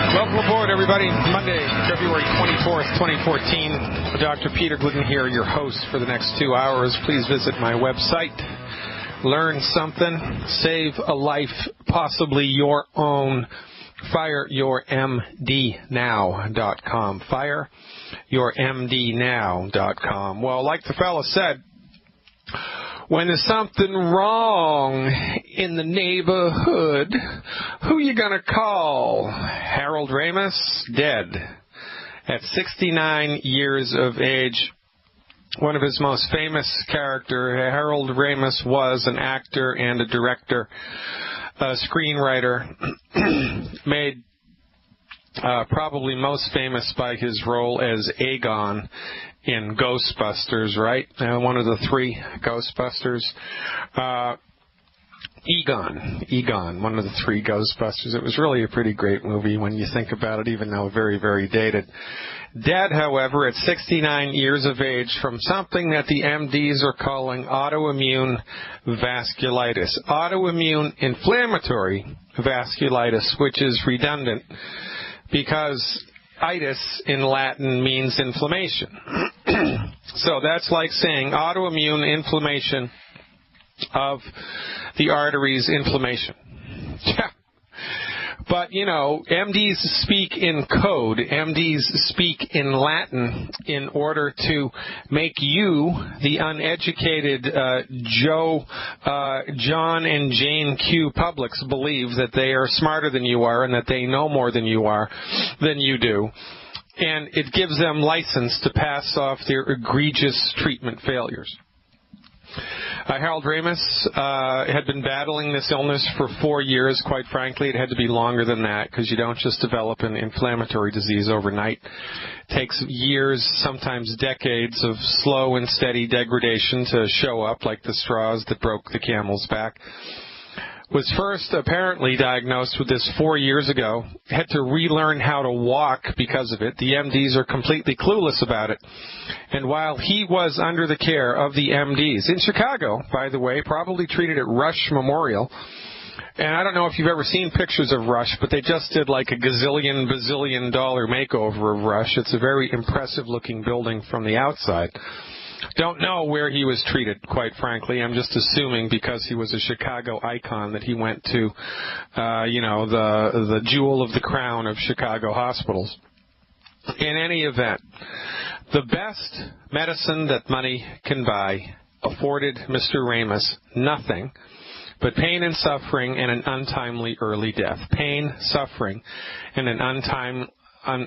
Welcome aboard, everybody. Monday, February 24th, 2014. Dr. Peter Glidden here, your host for the next 2 hours. Please visit my website. Learn something. Save a life, possibly your own. FireYourMDNow.com. FireYourMDNow.com. Well, like the fella said, when there's something wrong in the neighborhood, who you gonna call? Harold Ramis, dead at 69 years of age. One of his most famous characters, Harold Ramis, was an actor and a director, a screenwriter, made probably most famous by his role as Aegon in Ghostbusters, right? One of the three Ghostbusters. Egon, one of the three Ghostbusters. It was really a pretty great movie when you think about it, even though very, very dated. Dead, however, at 69 years of age from something that the MDs are calling autoimmune vasculitis. Autoimmune inflammatory vasculitis, which is redundant because itis in Latin means inflammation. So that's like saying autoimmune inflammation of the arteries, inflammation. But, you know, MDs speak in code. MDs speak in Latin in order to make you, the uneducated John and Jane Q. publics, believe that they are smarter than you are and that they know more than you do. And it gives them license to pass off their egregious treatment failures. Harold Ramis had been battling this illness for 4 years. Quite frankly, it had to be longer than that because you don't just develop an inflammatory disease overnight. It takes years, sometimes decades of slow and steady degradation to show up, like the straws that broke the camel's back. Was first apparently diagnosed with this 4 years ago, had to relearn how to walk because of it. The MDs are completely clueless about it. And while he was under the care of the MDs, in Chicago, by the way, probably treated at Rush Memorial, and I don't know if you've ever seen pictures of Rush, but they just did like a bazillion dollar makeover of Rush. It's a very impressive looking building from the outside. Don't know where he was treated, quite frankly. I'm just assuming because he was a Chicago icon that he went to, the jewel of the crown of Chicago hospitals. In any event, the best medicine that money can buy afforded Mr. Ramis nothing but pain and suffering and an untimely early death. Pain, suffering, and an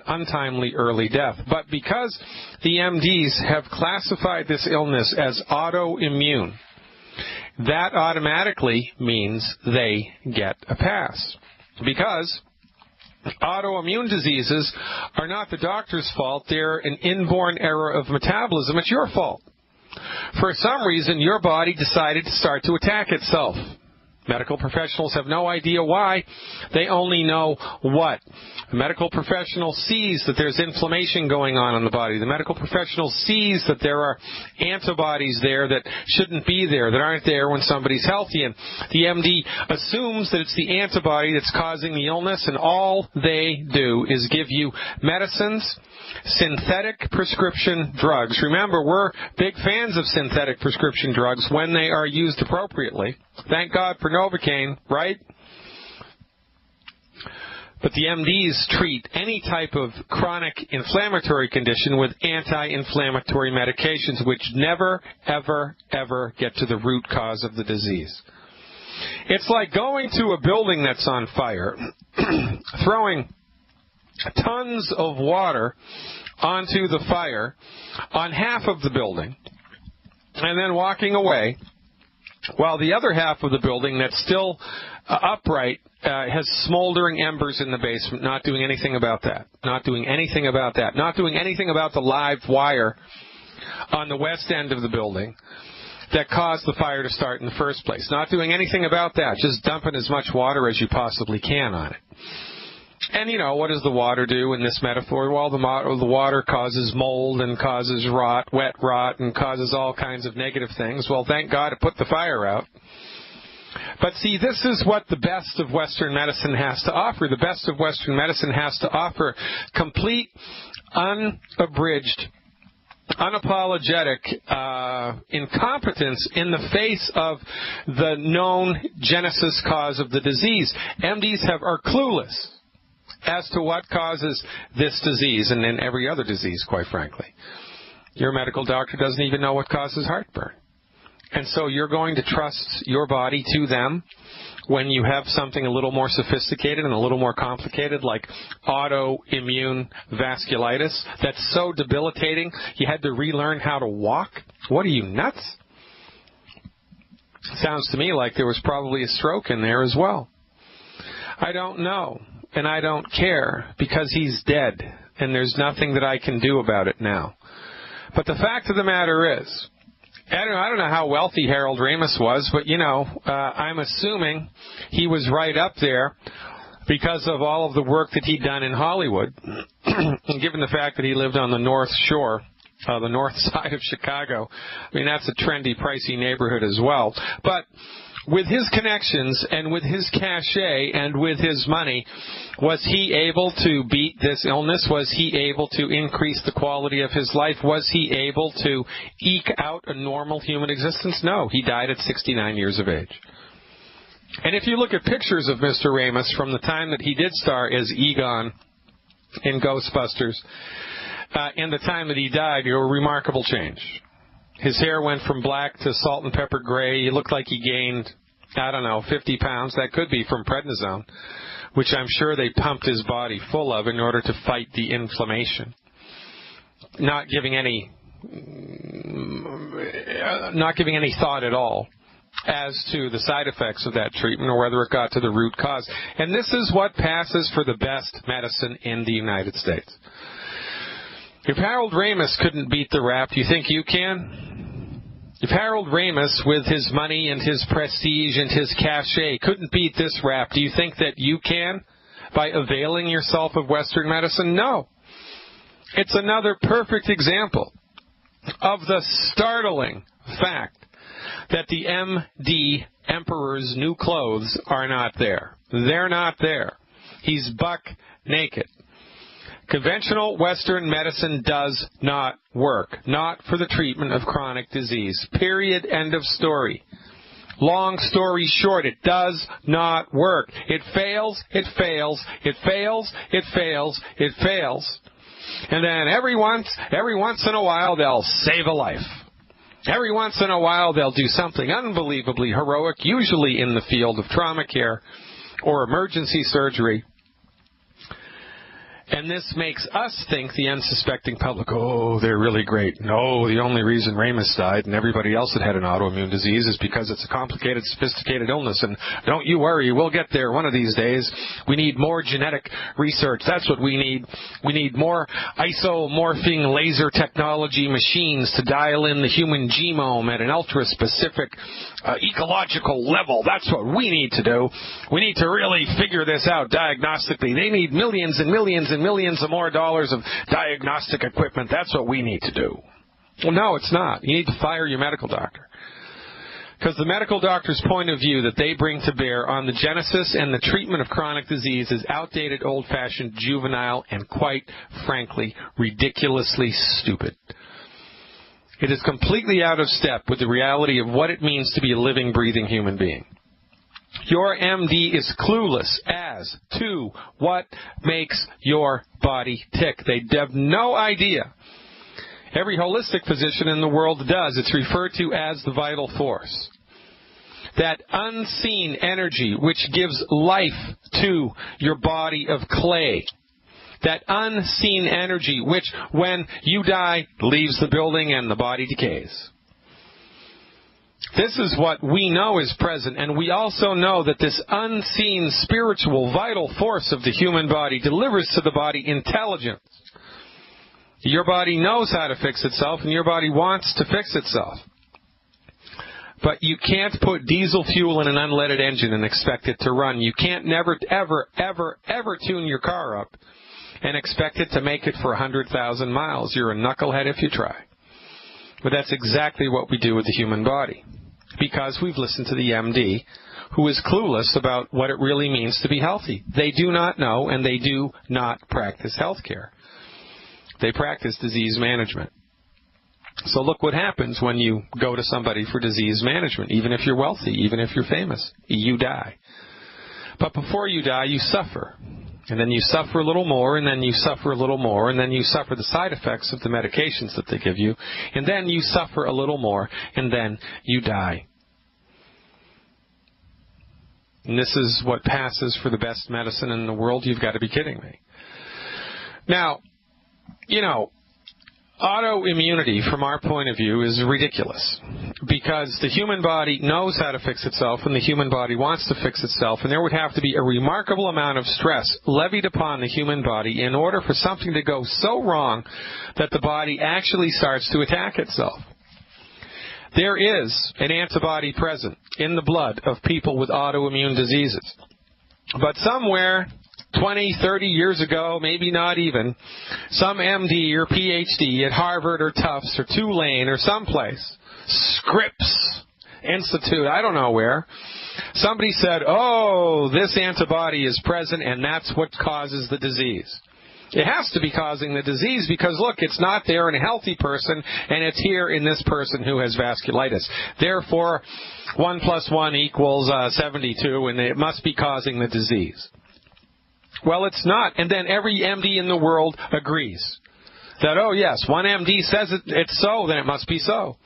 untimely early death. But because the MDs have classified this illness as autoimmune, that automatically means they get a pass. Because autoimmune diseases are not the doctor's fault. They're an inborn error of metabolism. It's your fault. For some reason, your body decided to start to attack itself. Medical professionals have no idea why. They only know what. The medical professional sees that there's inflammation going on in the body. The medical professional sees that there are antibodies there that shouldn't be there, that aren't there when somebody's healthy. And the MD assumes that it's the antibody that's causing the illness, and all they do is give you medicines, synthetic prescription drugs. Remember, we're big fans of synthetic prescription drugs when they are used appropriately. Thank God for Novocaine, right? But the MDs treat any type of chronic inflammatory condition with anti-inflammatory medications, which never, ever, ever get to the root cause of the disease. It's like going to a building that's on fire, throwing tons of water onto the fire on half of the building, and then walking away while the other half of the building that's still upright has smoldering embers in the basement, not doing anything about that. Not doing anything about that. Not doing anything about the live wire on the west end of the building that caused the fire to start in the first place. Not doing anything about that. Just dumping as much water as you possibly can on it. And, you know, what does the water do in this metaphor? Well, the water causes mold and causes rot, wet rot, and causes all kinds of negative things. Well, thank God it put the fire out. But see, this is what the best of Western medicine has to offer. The best of Western medicine has to offer complete, unabridged, unapologetic incompetence in the face of the known genesis cause of the disease. MDs are clueless as to what causes this disease and then every other disease, quite frankly. Your medical doctor doesn't even know what causes heartburn. And so you're going to trust your body to them when you have something a little more sophisticated and a little more complicated, like autoimmune vasculitis, that's so debilitating you had to relearn how to walk? What are you, nuts? Sounds to me like there was probably a stroke in there as well. I don't know, and I don't care, because he's dead, and there's nothing that I can do about it now. But the fact of the matter is, I don't know how wealthy Harold Ramis was, but, I'm assuming he was right up there because of all of the work that he'd done in Hollywood, and given the fact that he lived on the North Shore, the north side of Chicago. I mean, that's a trendy, pricey neighborhood as well. But with his connections and with his cachet and with his money, was he able to beat this illness? Was he able to increase the quality of his life? Was he able to eke out a normal human existence? No, he died at 69 years of age. And if you look at pictures of Mr. Ramis from the time that he did star as Egon in Ghostbusters and the time that he died, a remarkable change. His hair went from black to salt and pepper gray. He looked like he gained, 50 pounds. That could be from prednisone, which I'm sure they pumped his body full of in order to fight the inflammation. Not giving any thought at all as to the side effects of that treatment or whether it got to the root cause. And this is what passes for the best medicine in the United States. If Harold Ramis couldn't beat the rap, do you think you can? If Harold Ramis, with his money and his prestige and his cachet, couldn't beat this rap, do you think that you can by availing yourself of Western medicine? No. It's another perfect example of the startling fact that the MD Emperor's new clothes are not there. They're not there. He's buck naked. Conventional Western medicine does not work. Not for the treatment of chronic disease. Period. End of story. Long story short, it does not work. It fails, it fails, it fails, it fails, it fails. And then every once in a while, they'll save a life. Every once in a while, they'll do something unbelievably heroic, usually in the field of trauma care or emergency surgery. And this makes us think, the unsuspecting public, oh, they're really great. No, the only reason Ramis died and everybody else that had an autoimmune disease is because it's a complicated, sophisticated illness. And don't you worry, we'll get there one of these days. We need more genetic research. That's what we need. We need more isomorphing laser technology machines to dial in the human genome at an ultra-specific ecological level. That's what we need to do. We need to really figure this out diagnostically. They need millions and millions and millions of more dollars of diagnostic equipment. That's what we need to do. Well, no, it's not. You need to fire your medical doctor. Because the medical doctor's point of view that they bring to bear on the genesis and the treatment of chronic disease is outdated, old-fashioned, juvenile, and quite frankly, ridiculously stupid. It is completely out of step with the reality of what it means to be a living, breathing human being. Your MD is clueless as to what makes your body tick. They have no idea. Every holistic physician in the world does. It's referred to as the vital force. That unseen energy which gives life to your body of clay. That unseen energy which, when you die, leaves the building and the body decays. This is what we know is present, and we also know that this unseen spiritual vital force of the human body delivers to the body intelligence. Your body knows how to fix itself, and your body wants to fix itself. But you can't put diesel fuel in an unleaded engine and expect it to run. You can't never, ever, ever, ever tune your car up and expect it to make it for 100,000 miles. You're a knucklehead if you try. But that's exactly what we do with the human body. because we've listened to the MD, who is clueless about what it really means to be healthy. They do not know, and they do not practice health care. They practice disease management. So look what happens when you go to somebody for disease management. Even if you're wealthy, even if you're famous, you die. But before you die, you suffer. And then you suffer a little more, and then you suffer a little more, and then you suffer the side effects of the medications that they give you, and then you suffer a little more, and then you die. And this is what passes for the best medicine in the world? You've got to be kidding me. Now, autoimmunity, from our point of view, is ridiculous because the human body knows how to fix itself and the human body wants to fix itself, and there would have to be a remarkable amount of stress levied upon the human body in order for something to go so wrong that the body actually starts to attack itself. There is an antibody present in the blood of people with autoimmune diseases, but somewhere 20, 30 years ago, maybe not even, some MD or PhD at Harvard or Tufts or Tulane or someplace, Scripps Institute, I don't know where, somebody said, oh, this antibody is present and that's what causes the disease. It has to be causing the disease because, look, it's not there in a healthy person and it's here in this person who has vasculitis. Therefore, 1 + 1 = 72 and it must be causing the disease. Well, it's not. And then every MD in the world agrees that, oh, yes, one MD says it's so, then it must be so.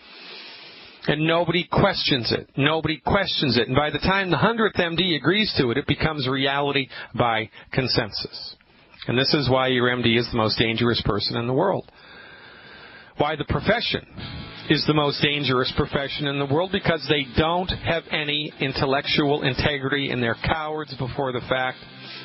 And nobody questions it. Nobody questions it. And by the time the 100th MD agrees to it, it becomes reality by consensus. And this is why your MD is the most dangerous person in the world. Why the profession is the most dangerous profession in the world, because they don't have any intellectual integrity and they're cowards before the fact.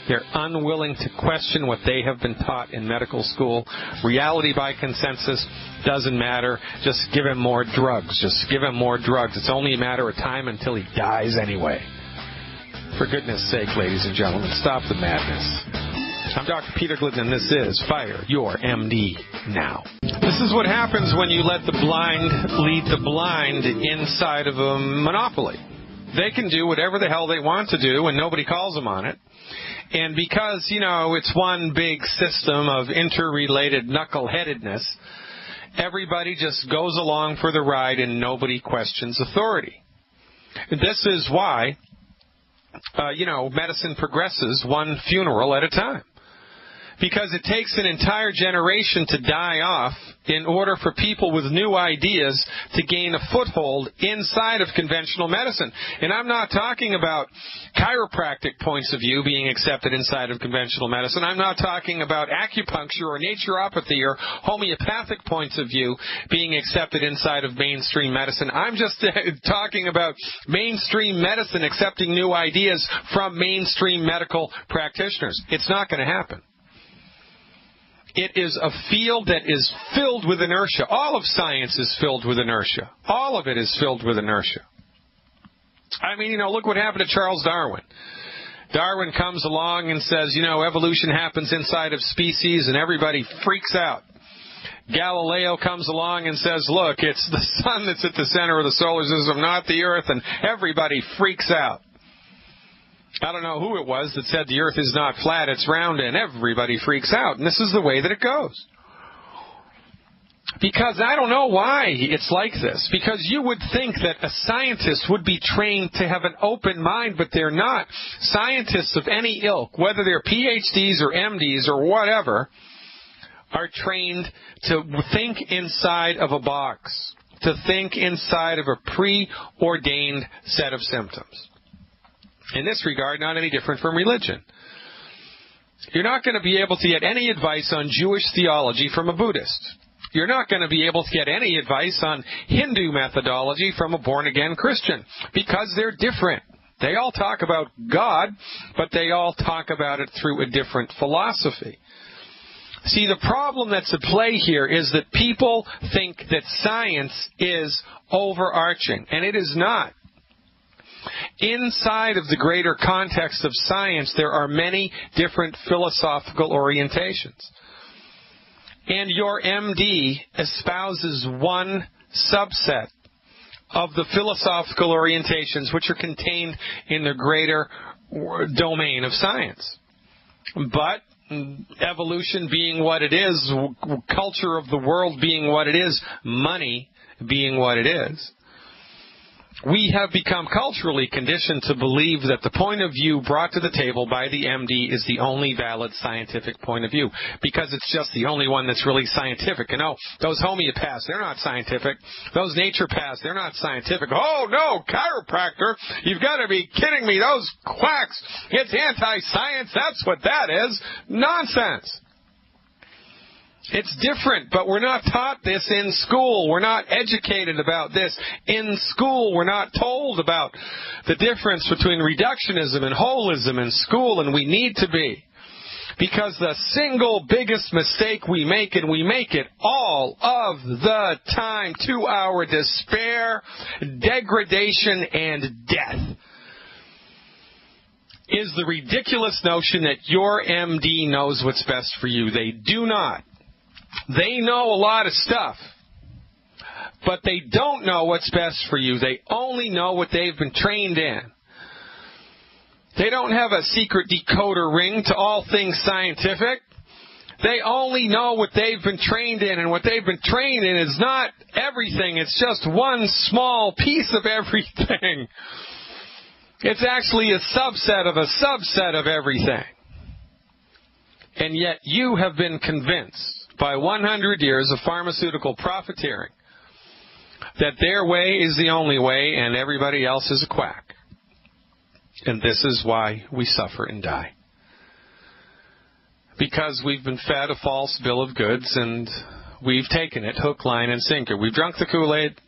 They're unwilling to question what they have been taught in medical school. Reality by consensus doesn't matter. Just give him more drugs. Just give him more drugs. It's only a matter of time until he dies anyway. For goodness sake, ladies and gentlemen, stop the madness. I'm Dr. Peter Glidden, and this is Fire Your MD Now. This is what happens when you let the blind lead the blind inside of a monopoly. They can do whatever the hell they want to do, and nobody calls them on it. And because, it's one big system of interrelated knuckleheadedness, everybody just goes along for the ride and nobody questions authority. And this is why, medicine progresses one funeral at a time. Because it takes an entire generation to die off in order for people with new ideas to gain a foothold inside of conventional medicine. And I'm not talking about chiropractic points of view being accepted inside of conventional medicine. I'm not talking about acupuncture or naturopathy or homeopathic points of view being accepted inside of mainstream medicine. I'm just talking about mainstream medicine accepting new ideas from mainstream medical practitioners. It's not going to happen. It is a field that is filled with inertia. All of science is filled with inertia. All of it is filled with inertia. I mean, look what happened to Charles Darwin. Darwin comes along and says, evolution happens inside of species, and everybody freaks out. Galileo comes along and says, look, it's the sun that's at the center of the solar system, not the earth, and everybody freaks out. I don't know who it was that said the earth is not flat, it's round, and everybody freaks out. And this is the way that it goes. Because I don't know why it's like this. Because you would think that a scientist would be trained to have an open mind, but they're not. Scientists of any ilk, whether they're PhDs or MDs or whatever, are trained to think inside of a box, to think inside of a preordained set of symptoms. In this regard, not any different from religion. You're not going to be able to get any advice on Jewish theology from a Buddhist. You're not going to be able to get any advice on Hindu methodology from a born-again Christian, because they're different. They all talk about God, but they all talk about it through a different philosophy. See, the problem that's at play here is that people think that science is overarching, and it is not. Inside of the greater context of science, there are many different philosophical orientations. And your MD espouses one subset of the philosophical orientations which are contained in the greater domain of science. But evolution being what it is, culture of the world being what it is, money being what it is, we have become culturally conditioned to believe that the point of view brought to the table by the MD is the only valid scientific point of view, because it's just the only one that's really scientific. You know, those homeopaths, they're not scientific. Those naturopaths, they're not scientific. Oh, no, chiropractor, you've got to be kidding me. Those quacks, it's anti-science. That's what that is. Nonsense. It's different, but we're not taught this in school. We're not educated about this in school. We're not told about the difference between reductionism and holism in school, and we need to be. Because the single biggest mistake we make, and we make it all of the time, to our despair, degradation, and death, is the ridiculous notion that your MD knows what's best for you. They do not. They know a lot of stuff, but they don't know what's best for you. They only know what they've been trained in. They don't have a secret decoder ring to all things scientific. They only know what they've been trained in, and what they've been trained in is not everything. It's just one small piece of everything. It's actually a subset of everything. And yet you have been convinced by 100 years of pharmaceutical profiteering that their way is the only way and everybody else is a quack. And this is why we suffer and die. Because we've been fed a false bill of goods and we've taken it hook, line, and sinker. We've drunk the Kool-Aid.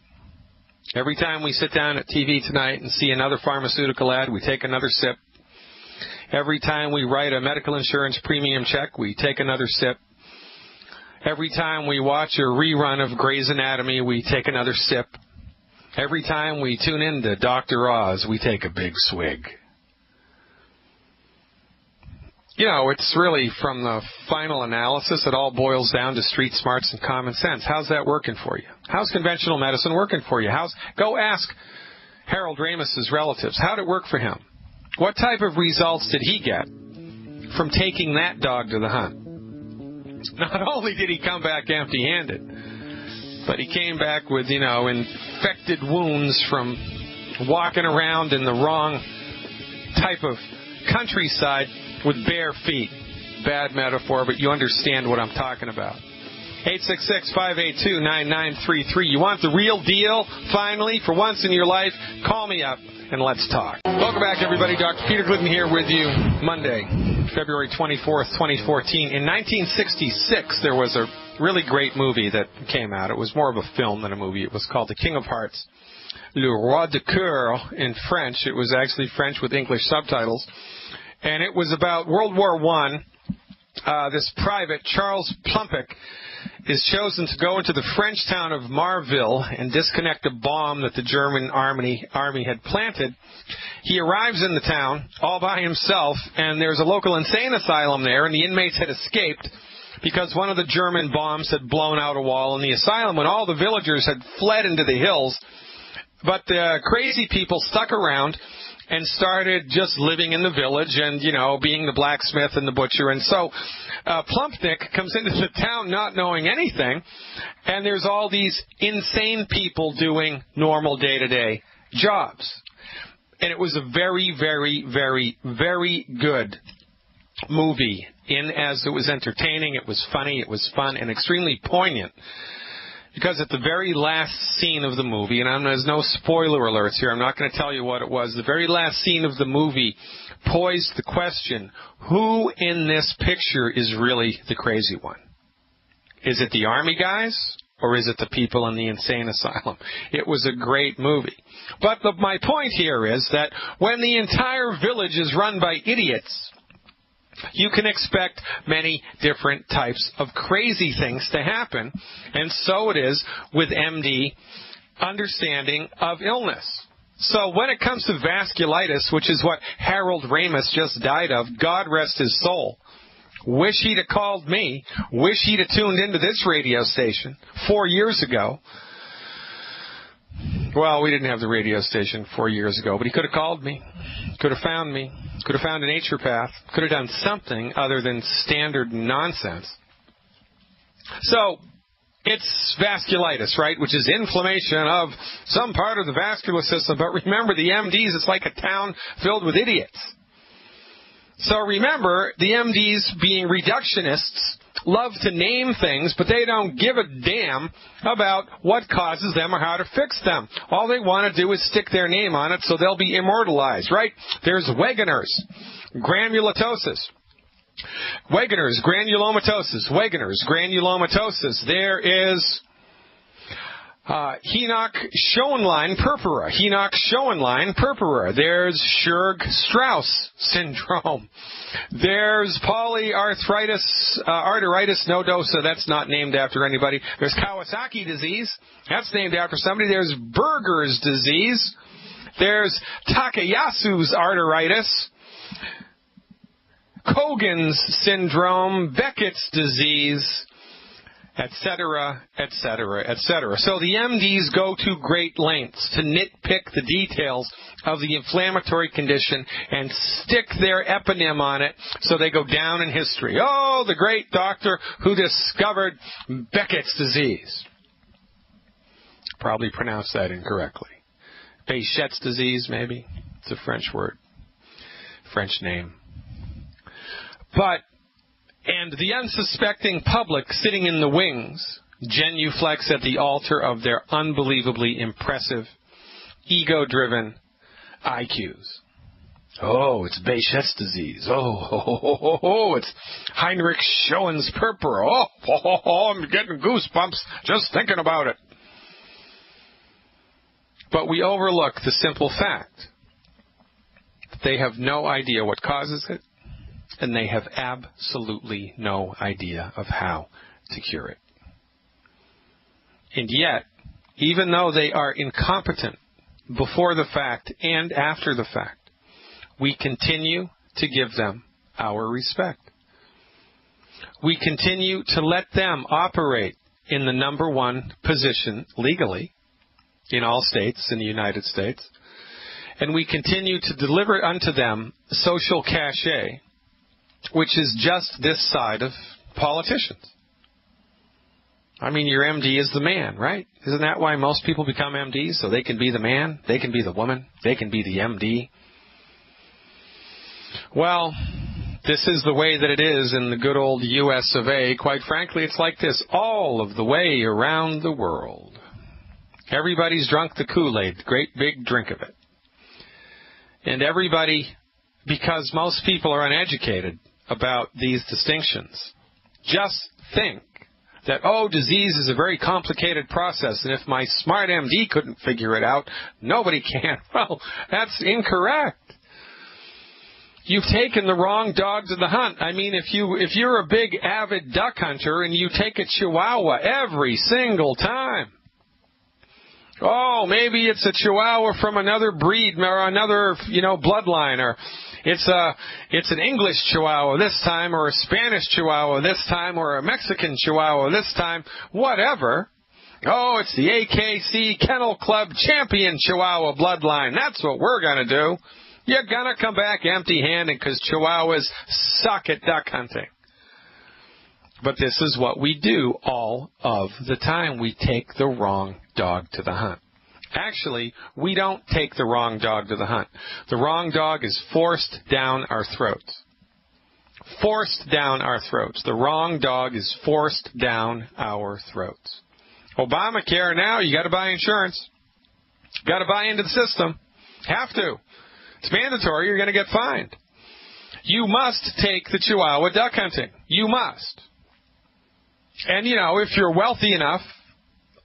Every time we sit down at TV tonight and see another pharmaceutical ad, we take another sip. Every time we write a medical insurance premium check, we take another sip. Every time we watch a rerun of Grey's Anatomy, we take another sip. Every time we tune in to Dr. Oz, we take a big swig. You know, it's really, from the final analysis, it all boils down to street smarts and common sense. How's that working for you? How's conventional medicine working for you? Go ask Harold Ramis's relatives. How'd it work for him? What type of results did he get from taking that dog to the hunt? Not only did he come back empty-handed, but he came back with, infected wounds from walking around in the wrong type of countryside with bare feet. Bad metaphor, but you understand what I'm talking about. 866-582-9933. You want the real deal, finally, for once in your life? Call me up and let's talk. Welcome back, everybody. Dr. Peter Glidden here with you. Monday, February 24th, 2014. In 1966, there was a really great movie that came out. It was more of a film than a movie. It was called The King of Hearts. Le Roi de Coeur in French. It was actually French with English subtitles. And it was about World War I. This private, Charles Plumpik, is chosen to go into the French town of Marville and disconnect a bomb that the German army had planted. He arrives in the town all by himself, and there's a local insane asylum there, and the inmates had escaped because one of the German bombs had blown out a wall in the asylum when all the villagers had fled into the hills. But the crazy people stuck around and started just living in the village and, being the blacksmith and the butcher. And so Plumpnik comes into the town not knowing anything, and there's all these insane people doing normal day-to-day jobs. And it was a very, very, very, very good movie, as it was entertaining, it was funny, it was fun, and extremely poignant. Because at the very last scene of the movie, and there's no spoiler alerts here, I'm not going to tell you what it was, the very last scene of the movie posed the question, who in this picture is really the crazy one? Is it the army guys, or is it the people in the insane asylum? It was a great movie. But my point here is that when the entire village is run by idiots, you can expect many different types of crazy things to happen. And so it is with MD understanding of illness. So when it comes to vasculitis, which is what Harold Ramis just died of, God rest his soul, wish he'd have called me, wish he'd have tuned into this radio station 4 years ago. Well, we didn't have the radio station 4 years ago, but he could have called me, could have found me, could have found a nature path, could have done something other than standard nonsense. So, it's vasculitis, right, which is inflammation of some part of the vascular system. But remember, the MDs, it's like a town filled with idiots. So remember, the MDs, being reductionists, love to name things, but they don't give a damn about what causes them or how to fix them. All they want to do is stick their name on it so they'll be immortalized, right? There's Wegener's granulomatosis. Wegener's granulomatosis. Wegener's granulomatosis. There is Henoch-Schoenlein purpura. Henoch-Schoenlein purpura. There's Scherg-Strauss syndrome. There's polyarthritis nodosa. That's not named after anybody. There's Kawasaki disease. That's named after somebody. There's Berger's disease. There's Takayasu's arteritis. Kogan's syndrome, Beckett's disease, etc., etc., etc. So the MDs go to great lengths to nitpick the details of the inflammatory condition and stick their eponym on it so they go down in history. Oh, the great doctor who discovered Beckett's disease. Probably pronounced that incorrectly. Bechet's disease, maybe. It's a French word. French name. And the unsuspecting public sitting in the wings genuflex at the altar of their unbelievably impressive, ego-driven IQs. Oh, it's Bechet's disease. Oh, it's Heinrich Schön's purpura. I'm getting goosebumps just thinking about it. But we overlook the simple fact that they have no idea what causes it, and they have absolutely no idea of how to cure it. And yet, even though they are incompetent before the fact and after the fact, we continue to give them our respect. We continue to let them operate in the number one position legally in all states in the United States, and we continue to deliver unto them social cachet, which is just this side of politicians. I mean, your MD is the man, right? Isn't that why most people become MDs? So they can be the man, they can be the woman, they can be the MD. Well, this is the way that it is in the good old US of A. Quite frankly, it's like this all of the way around the world. Everybody's drunk the Kool-Aid, great big drink of it. And everybody, because most people are uneducated about these distinctions, just think that, disease is a very complicated process, and if my smart MD couldn't figure it out, nobody can. Well, that's incorrect. You've taken the wrong dog to the hunt. I mean, if you're a big avid duck hunter and you take a Chihuahua every single time, maybe it's a Chihuahua from another breed or another, bloodline, or it's an English Chihuahua this time, or a Spanish Chihuahua this time, or a Mexican Chihuahua this time, whatever. It's the AKC Kennel Club champion Chihuahua bloodline. That's what we're going to do. You're going to come back empty-handed because Chihuahuas suck at duck hunting. But this is what we do all of the time. We take the wrong dog to the hunt. Actually, we don't take the wrong dog to the hunt. The wrong dog is forced down our throats. Forced down our throats. The wrong dog is forced down our throats. Obamacare now, you got to buy insurance. Got to buy into the system. Have to. It's mandatory. You're going to get fined. You must take the Chihuahua duck hunting. You must. And, if you're wealthy enough,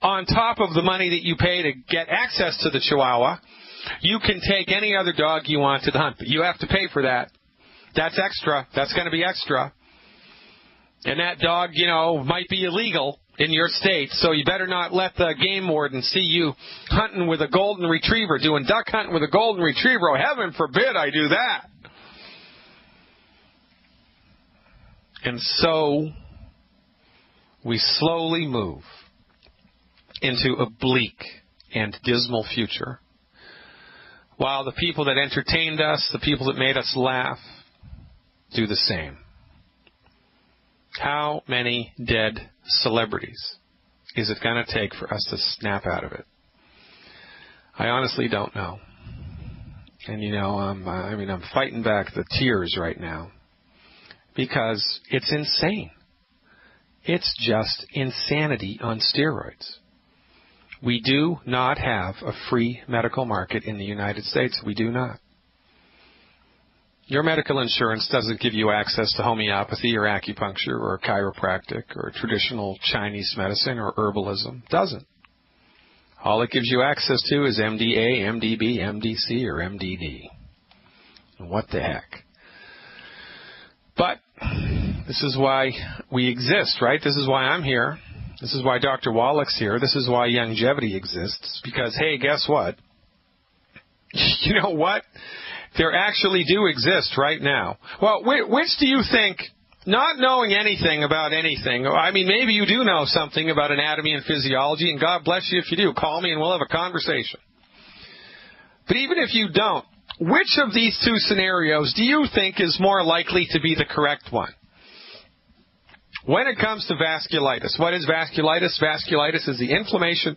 on top of the money that you pay to get access to the Chihuahua, you can take any other dog you want to the hunt. But you have to pay for that. That's extra. That's going to be extra. And that dog, might be illegal in your state, so you better not let the game warden see you hunting with a golden retriever, doing duck hunting with a golden retriever. Oh, heaven forbid I do that. And so we slowly move into a bleak and dismal future, while the people that entertained us, the people that made us laugh, do the same. How many dead celebrities is it going to take for us to snap out of it? I honestly don't know. And, I'm fighting back the tears right now because it's insane. It's just insanity on steroids. We do not have a free medical market in the United States. We do not. Your medical insurance doesn't give you access to homeopathy or acupuncture or chiropractic or traditional Chinese medicine or herbalism. Doesn't. All it gives you access to is MDA, MDB, MDC, or MDD. What the heck? But this is why we exist, right? This is why I'm here. This is why Dr. Wallach's here. This is why Longevity exists. Because, hey, guess what? You know what? They actually do exist right now. Well, which do you think, not knowing anything about anything, I mean, maybe you do know something about anatomy and physiology, and God bless you if you do. Call me and we'll have a conversation. But even if you don't, which of these two scenarios do you think is more likely to be the correct one? When it comes to vasculitis, what is vasculitis? Vasculitis is the inflammation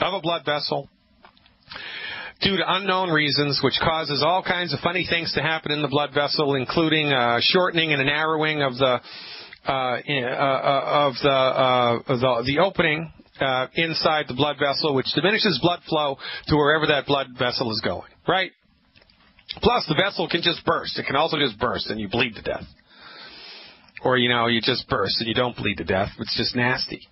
of a blood vessel due to unknown reasons, which causes all kinds of funny things to happen in the blood vessel, including shortening and a narrowing of the opening inside the blood vessel, which diminishes blood flow to wherever that blood vessel is going. Right? Plus, the vessel can just burst. It can also just burst, and you bleed to death. Or, you just burst and you don't bleed to death. It's just nasty.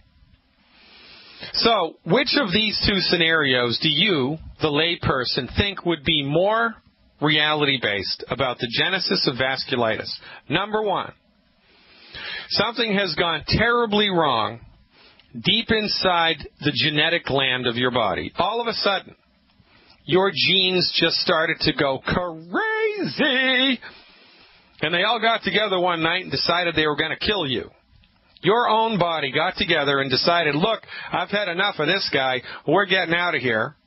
So, which of these two scenarios do you, the lay person, think would be more reality-based about the genesis of vasculitis? Number one, something has gone terribly wrong deep inside the genetic land of your body. All of a sudden, your genes just started to go crazy, and they all got together one night and decided they were going to kill you. Your own body got together and decided, look, I've had enough of this guy. We're getting out of here.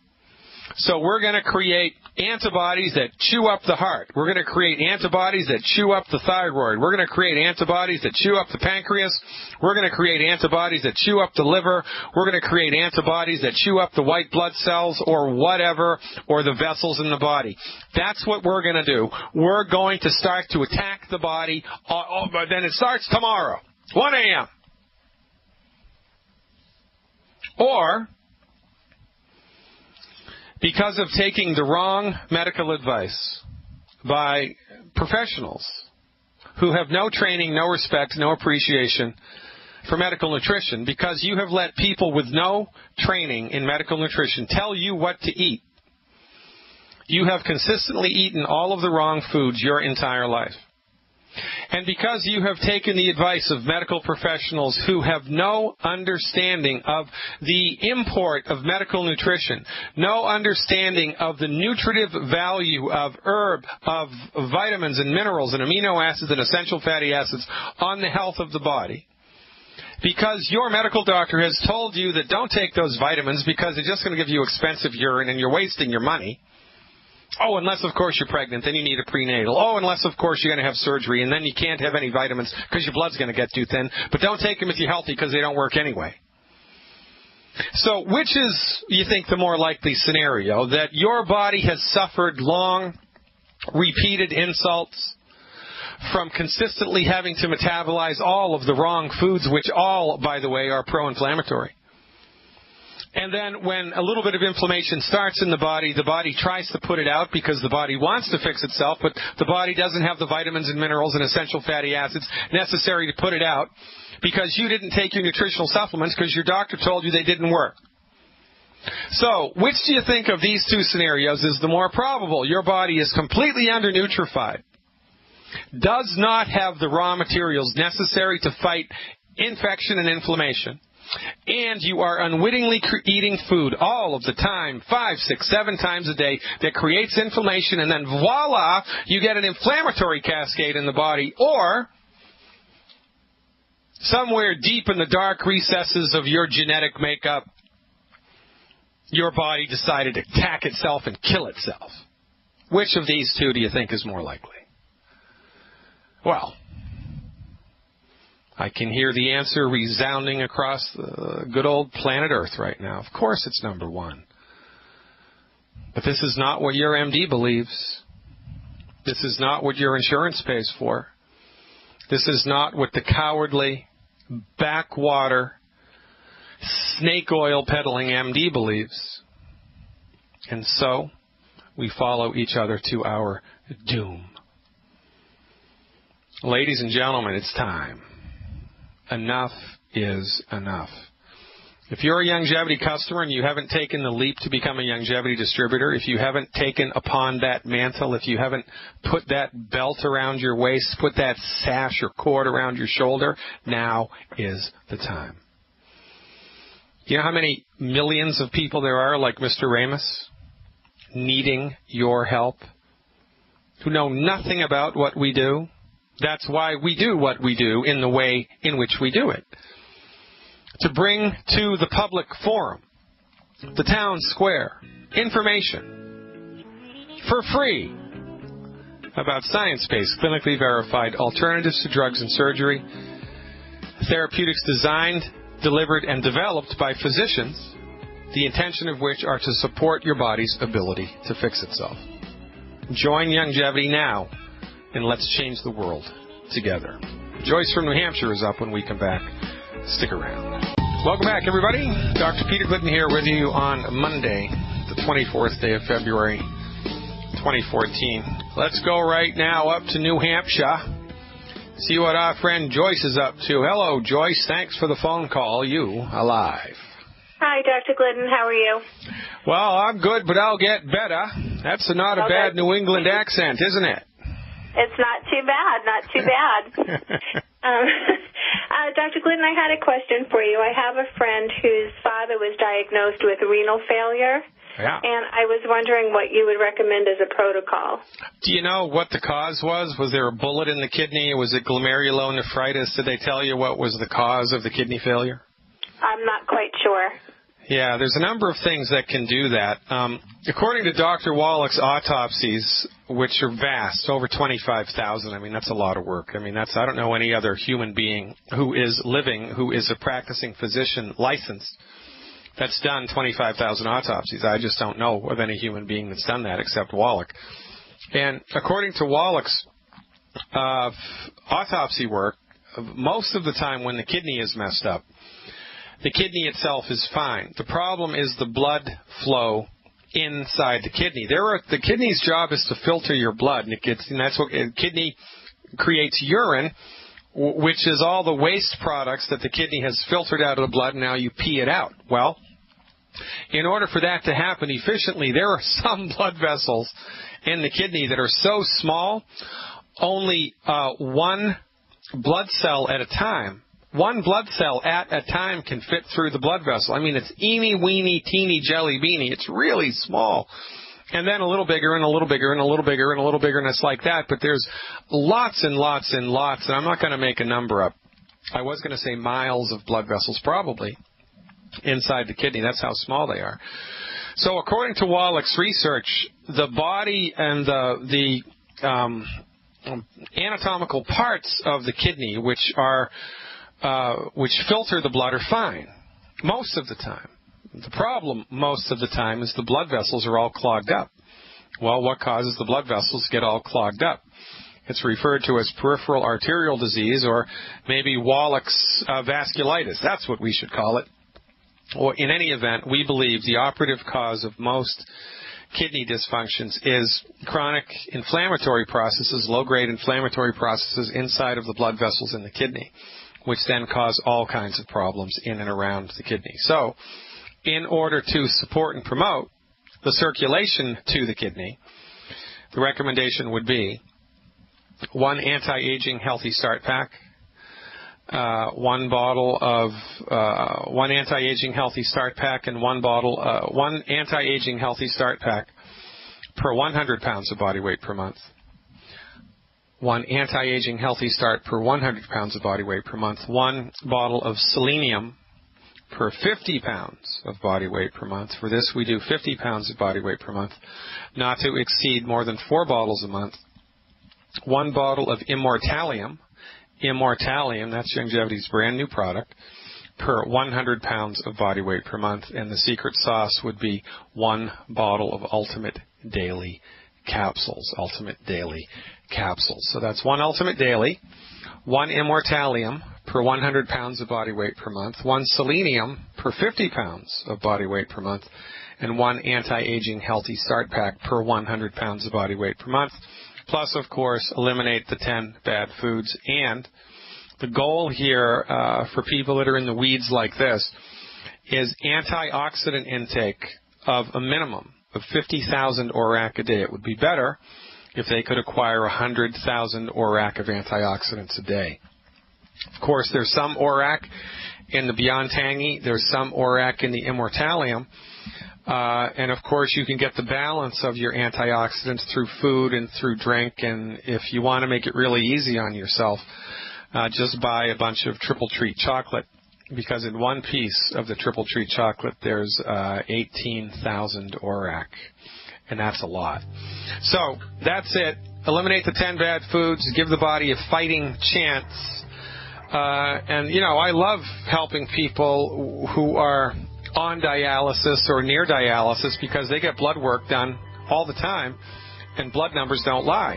So we're going to create antibodies that chew up the heart. We're going to create antibodies that chew up the thyroid. We're going to create antibodies that chew up the pancreas. We're going to create antibodies that chew up the liver. We're going to create antibodies that chew up the white blood cells or whatever, or the vessels in the body. That's what we're going to do. We're going to start to attack the body. But then it starts tomorrow, 1 a.m. Or, because of taking the wrong medical advice by professionals who have no training, no respect, no appreciation for medical nutrition, because you have let people with no training in medical nutrition tell you what to eat, you have consistently eaten all of the wrong foods your entire life. And because you have taken the advice of medical professionals who have no understanding of the import of medical nutrition, no understanding of the nutritive value of of vitamins and minerals and amino acids and essential fatty acids on the health of the body, because your medical doctor has told you that don't take those vitamins because they're just going to give you expensive urine and you're wasting your money. Oh, unless, of course, you're pregnant, then you need a prenatal. Oh, unless, of course, you're going to have surgery, and then you can't have any vitamins because your blood's going to get too thin. But don't take them if you're healthy because they don't work anyway. So which is, you think, the more likely scenario? That your body has suffered long, repeated insults from consistently having to metabolize all of the wrong foods, which all, by the way, are pro-inflammatory. And then when a little bit of inflammation starts in the body tries to put it out because the body wants to fix itself, but the body doesn't have the vitamins and minerals and essential fatty acids necessary to put it out because you didn't take your nutritional supplements because your doctor told you they didn't work. So, which do you think of these two scenarios is the more probable? Your body is completely undernutrified, does not have the raw materials necessary to fight infection and inflammation, and you are unwittingly eating food all of the time, 5, 6, 7 times a day, that creates inflammation, and then voila, you get an inflammatory cascade in the body, or somewhere deep in the dark recesses of your genetic makeup, your body decided to attack itself and kill itself. Which of these two do you think is more likely? Well, I can hear the answer resounding across the good old planet Earth right now. Of course it's number one. But this is not what your MD believes. This is not what your insurance pays for. This is not what the cowardly, backwater, snake oil peddling MD believes. And so, we follow each other to our doom. Ladies and gentlemen, it's time. Enough is enough. If you're a Youngevity customer and you haven't taken the leap to become a Youngevity distributor, if you haven't taken upon that mantle, if you haven't put that belt around your waist, put that sash or cord around your shoulder, now is the time. You know how many millions of people there are like Mr. Ramos needing your help, who know nothing about what we do? That's why we do what we do in the way in which we do it. To bring to the public forum, the town square, information for free about science-based, clinically verified alternatives to drugs and surgery, therapeutics designed, delivered, and developed by physicians, the intention of which are to support your body's ability to fix itself. Join Youngevity now, and let's change the world together. Joyce from New Hampshire is up when we come back. Stick around. Welcome back, everybody. Dr. Peter Glidden here with you on Monday, the 24th day of February, 2014. Let's go right now up to New Hampshire. See what our friend Joyce is up to. Hello, Joyce. Thanks for the phone call. You alive. Hi, Dr. Glidden. How are you? Well, I'm good, but I'll get better. That's not a bad New England accent, isn't it? It's not too bad. Not too bad. Dr. Glidden, I had a question for you. I have a friend whose father was diagnosed with renal failure. Yeah. And I was wondering what you would recommend as a protocol. Do you know what the cause was? Was there a bullet in the kidney? Was it glomerulonephritis? Did they tell you what was the cause of the kidney failure? I'm not quite sure. Yeah, there's a number of things that can do that. According to Dr. Wallach's autopsies, which are vast, over 25,000, I mean, that's a lot of work. I mean, I don't know any other human being who is living, who is a practicing physician licensed, that's done 25,000 autopsies. I just don't know of any human being that's done that except Wallach. And according to Wallach's autopsy work, most of the time when the kidney is messed up, the kidney itself is fine. The problem is the blood flow inside the kidney. The kidney's job is to filter your blood, and that's what kidney creates urine, which is all the waste products that the kidney has filtered out of the blood, and now you pee it out. Well, in order for that to happen efficiently, there are some blood vessels in the kidney that are so small, only one blood cell at a time. One blood cell at a time can fit through the blood vessel. I mean, it's eeny, weeny, teeny, jelly beany. It's really small. And then a little bigger and a little bigger and a little bigger and a little bigger, and it's like that. But there's lots and lots and lots, and I'm not going to make a number up. I was going to say miles of blood vessels probably inside the kidney. That's how small they are. So according to Wallach's research, the body and the anatomical parts of the kidney, which filter the blood, are fine most of the time. The problem most of the time is the blood vessels are all clogged up. Well, what causes the blood vessels to get all clogged up? It's referred to as peripheral arterial disease, or maybe Wallach's vasculitis. That's what we should call it. Or in any event, we believe the operative cause of most kidney dysfunctions is chronic inflammatory processes, low-grade inflammatory processes inside of the blood vessels in the kidney, which then cause all kinds of problems in and around the kidney. So, in order to support and promote the circulation to the kidney, the recommendation would be one anti-aging healthy start pack, one anti-aging healthy start pack, and one anti-aging healthy start pack per 100 pounds of body weight per month. One anti-aging healthy start per 100 pounds of body weight per month. One bottle of selenium per 50 pounds of body weight per month. For this, we do 50 pounds of body weight per month, not to exceed more than 4 bottles a month. 1 bottle of Immortalium, that's Youngevity's brand new product, per 100 pounds of body weight per month. And the secret sauce would be 1 bottle of Ultimate Daily Capsules. So that's 1 Ultimate Daily, 1 Immortalium per 100 pounds of body weight per month, 1 Selenium per 50 pounds of body weight per month, and 1 Anti-Aging Healthy Start Pack per 100 pounds of body weight per month. Plus, of course, eliminate the 10 bad foods. And the goal here for people that are in the weeds like this is antioxidant intake of a minimum of 50,000 ORAC a day. It would be better if they could acquire 100,000 ORAC of antioxidants a day. Of course, there's some ORAC in the Beyond Tangy. There's some ORAC in the Immortalium. And, of course, you can get the balance of your antioxidants through food and through drink. And if you want to make it really easy on yourself, just buy a bunch of Triple Treat chocolate, because in one piece of the Triple Treat chocolate there's 18,000 ORAC, and that's a lot. So that's it. Eliminate the 10 bad foods. Give the body a fighting chance. And, I love helping people who are on dialysis or near dialysis, because they get blood work done all the time, and blood numbers don't lie.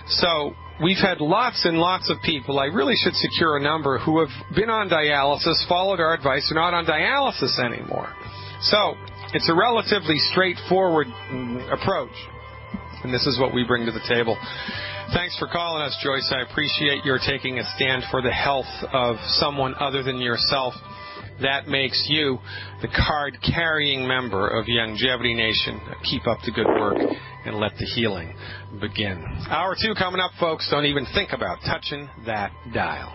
So we've had lots and lots of people, I really should secure a number, who have been on dialysis, followed our advice, are not on dialysis anymore. So it's a relatively straightforward approach, and this is what we bring to the table. Thanks for calling us, Joyce. I appreciate your taking a stand for the health of someone other than yourself. That makes you the card-carrying member of Youngevity Nation. Keep up the good work and let the healing begin. Hour 2 coming up, folks. Don't even think about touching that dial.